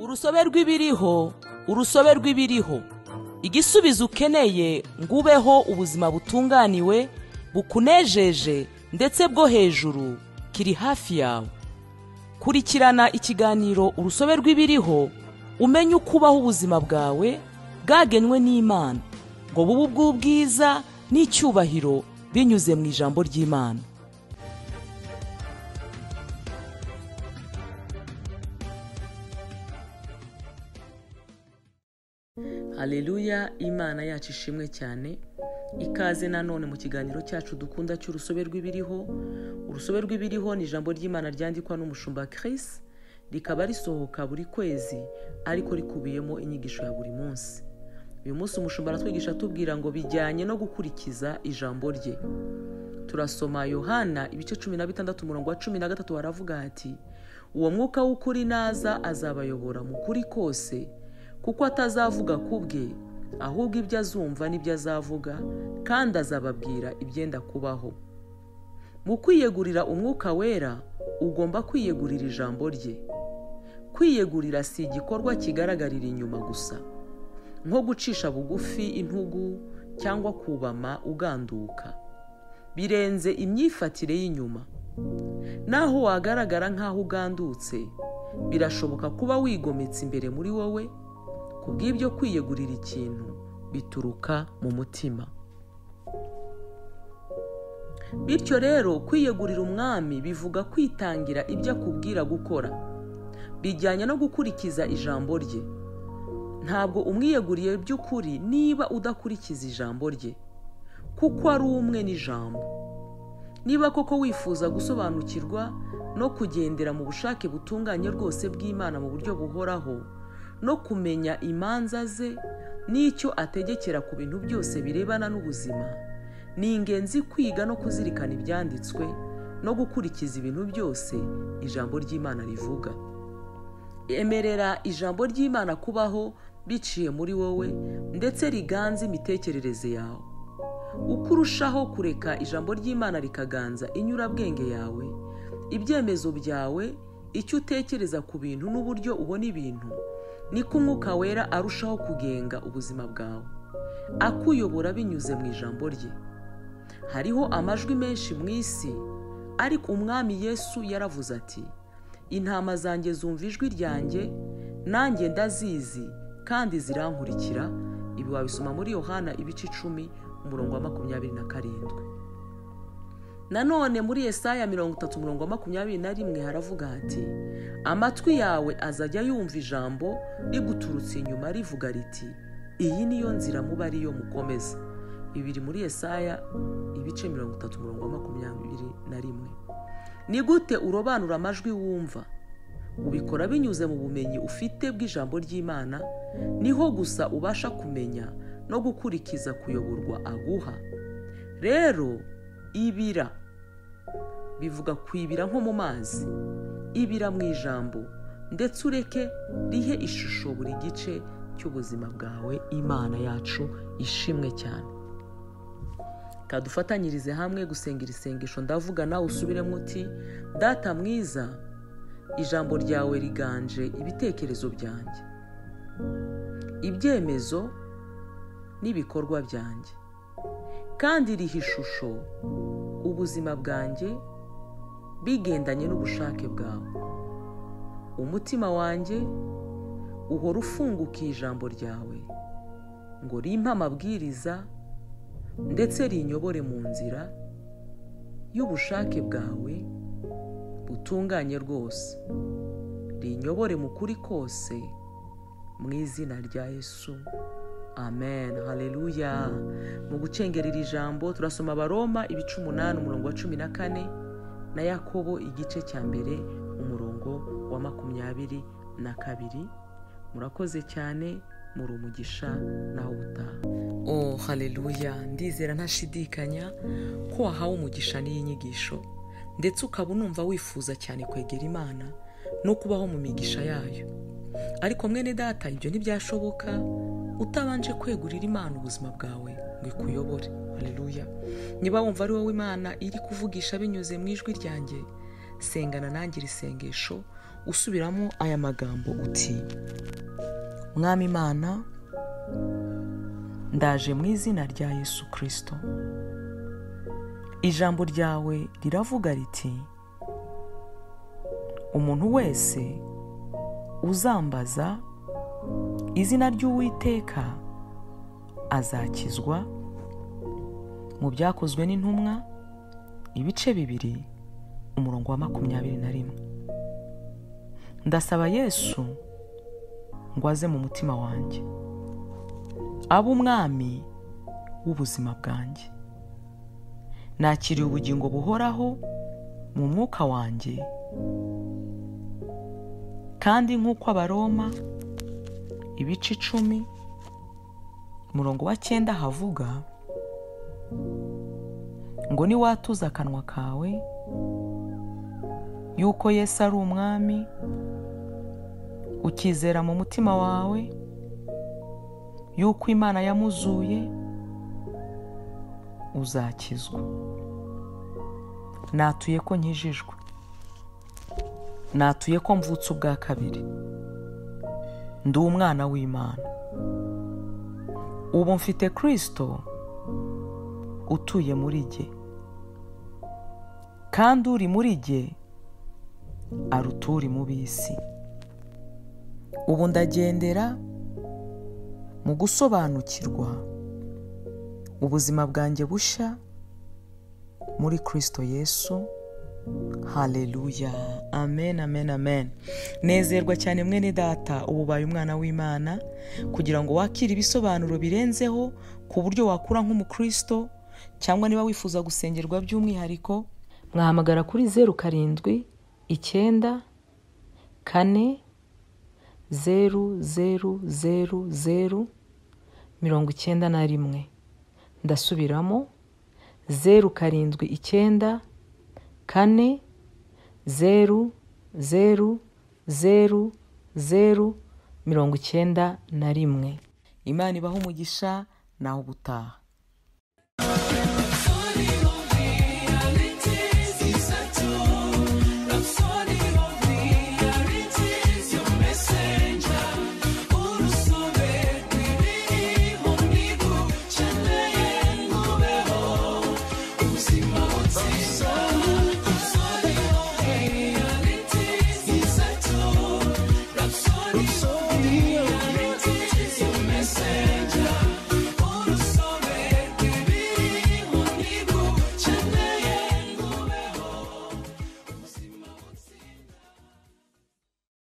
urusobe rw'ibiriho, urusobe rw'ibiriho. Igisubizo ukeneye ngo ubeho ubuzima butunganiwe, bukunejeje ndetse bwo hejuru kiri hafi yawe. Kurikirana ikiganiro urusobe rw'ibiriho, umenye uko ubaho ubuzima bwawe bwagenwe n'Imana ngo bube ubw'ubwiza n'icyubahiro binyuze mu ijambo ry'Imana. Haleluya, Imana yacu ishimwe cyane. Ikaze nanone mu kiganiro cyacu dukunda cy'urusobe rw'ibiriho. Urusobe rw'ibiriho ni ijambo ry'Imana ryandikwa n'umushumba Chris, rikaba risohoka buri kwezi ariko rikubiyemo inyigisho ya buri munsi. Uyu munsi umushumba aratwigisha tubwira ngo bijyanye no gukurikiza ijambo rye. Turasoma Yohana ibice 16 umurongo wa 13, waravuga ati, uwo mwuka w'ukuri naza azabayobora mu kuri kose, kuko atazavuga kubwe, ahubwo ibyo azumva n'ibyo azavuga, kandi azababwira ibyenda kubaho. Mu kwiyegurira umwuka wera, ugomba kwiyegurira ijambo rye. Kwiyegurira si igikorwa kigaragarira inyuma gusa, nko gucisha bugufi intugu cyangwa kubama uganduka. Birenze imyifatire y'inyuma. Naho wagaragara nk'aho ugandutse, birashoboka kuba wigometse imbere muri wowe. Kubw'ibyo kwiyegurira ikintu bituruka mu mutima. Bityo rero kwiyegurira umwami bivuga kwitangira ibyo akubwira gukora, bijyanye no gukurikiza ijambo rye. Ntabwo umwiyeguriye by'ukuri niba udakurikiza ijambo rye, kuko ari umwe n'ijambo. Niba koko wifuza gusobanukirwa no kugendera mu bushake butunganye rwose bw'Imana mu buryo buhoraho, no kumenya imanza ze n'icyo ategekera ku bintu byose birebana n'ubuzima, ni ingenzi kwiga no kuzirikana ibyanditswe no gukurikiza ibintu byose ijambo ry'Imana rivuga. Emerera ijambo ry'Imana kubaho biciye muri wowe ndetse riganze imitekerereze yawe. Uko urushaho kureka ijambo ry'Imana rikaganza inyurabwenge yawe, ibyemezo byawe, icyo utekereza ku bintu n'uburyo ubona ibintu, niko umwuka wera arushaho kugenga ubuzima bwawe, akuyobora binyuze mu ijambo rye. Hariho amajwi menshi mu isi, ariko umwami Yesu yaravuze ati, intama zanjye zumva ijwi ryanjye, nanjye ndazizi kandi zirankurikira. Ibi wabisoma muri Yohana ibice 10 umurongo wa 27. Nanone muri Yesaya 30 umurongo wa 21 haravuga hati, amatwi yawe azajya yumva ijambo riguturutse inyuma rivuga riti, iyi niyo nzira muba ariyo mukomeza. Ibiri muri Yesaya ibice 30 umurongo wa 21. Ni gute urobanura amajwi wumva? Ubikora binyuze mu bumenyi ufite bw'ijambo ry'Imana. Niho gusa ubasha kumenya no gukurikiza kuyoborwa aguha. Rero ibira bivuga kwibira nko mu mazi. Ibira mu ijambo ndetse ureke rihe ishusho buri gice cy'ubuzima bwawe. Imana yacu ishimwe cyane. Kadufatanyirize hamwe gusengera isengesho. Ndavuga nawe usubiremo uti, Data mwiza, ijambo ryawe riganje ibitekerezo byanjye, ibyemezo n'ibikorwa byanjye, kandi riha ishusho ubuzima bwanjye bigendanye n'ubushake bwawe. Umutima wanjye uhora ufungukiye ijambo ryawe ngo rimpe amabwiriza ndetse rinyobore mu nzira y'ubushake bwawe butunganye rwose. Rinyobore mu kuri kose, mu izina rya Yesu, amen. Haleluya. Mu gucengerera ijambo turasoma Abaroma ibice 8 umurongo wa 14 na Yakobo igice cya mbere umurongo wa 22. Murakoze cyane, muri umugisha naho utaha. Oh haleluya. Ndizera ntashidikanya ko wahawe umugisha n'iyi nyigisho, ndetse ukaba unumva wifuza cyane kwegera Imana no kubaho mu migisha yayo. Ariko mwene data, ibyo ntibyashoboka utabanje kwegurira Imana ubuzima bwawe ngo ikuyobore. Haleluya. Niba wumva ari wowe Imana iri kuvugisha binyuze mu ijwi ryanjye, sengana nanjye iri sengesho usubiramo aya magambo uti: Mwami Imana, ndaje mu izina rya Yesu Kristo. Ijambo ryawe riravuga riti: umuntu wese uzambaza izina ry'Uwiteka azakizwa. Mu Byakozwe n'Intumwa ibice 2 umurongo wa 21. Ndasaba Yesu ngo aze mu mutima wanjye, abe umwami w'ubuzima bwanjye. Nakiriye ubugingo buhoraho mu mwuka wanjye, kandi nk'uko Abaroma ibice 10 umurongo wa 9 havuga ngo niwatuza akanwa kawe yuko Yesu ari umwami, ukizera mu mutima wawe yuko Imana yamuzuye, uzakizwa. Natuye ko nkijijwe, natuye ko mvutse ubwa kabiri, ndi umwana w'Imana. Ubu mfite Kristo utuye muri jye, kandi uri muri jye aruta uri mu b'isi. Ubu ndagendera mu gusobanukirwa ubuzima bwanjye busha muri Kristo Yesu. Haleluya, amen, amen, amen. Nezerwa cyane mwene data, ubu ubaye umwana w'Imana, kugira ngo wakire ibisobanuro birenzeho ku buryo wakura nk'umukristo, cyangwa niba wifuza gusengerwa by'umwihariko, mwahamagara kuri 07 9 4 000 91. Ndasubiramo 07 9 4 000 91. Imana ibahe umugisha, naho ubutaha.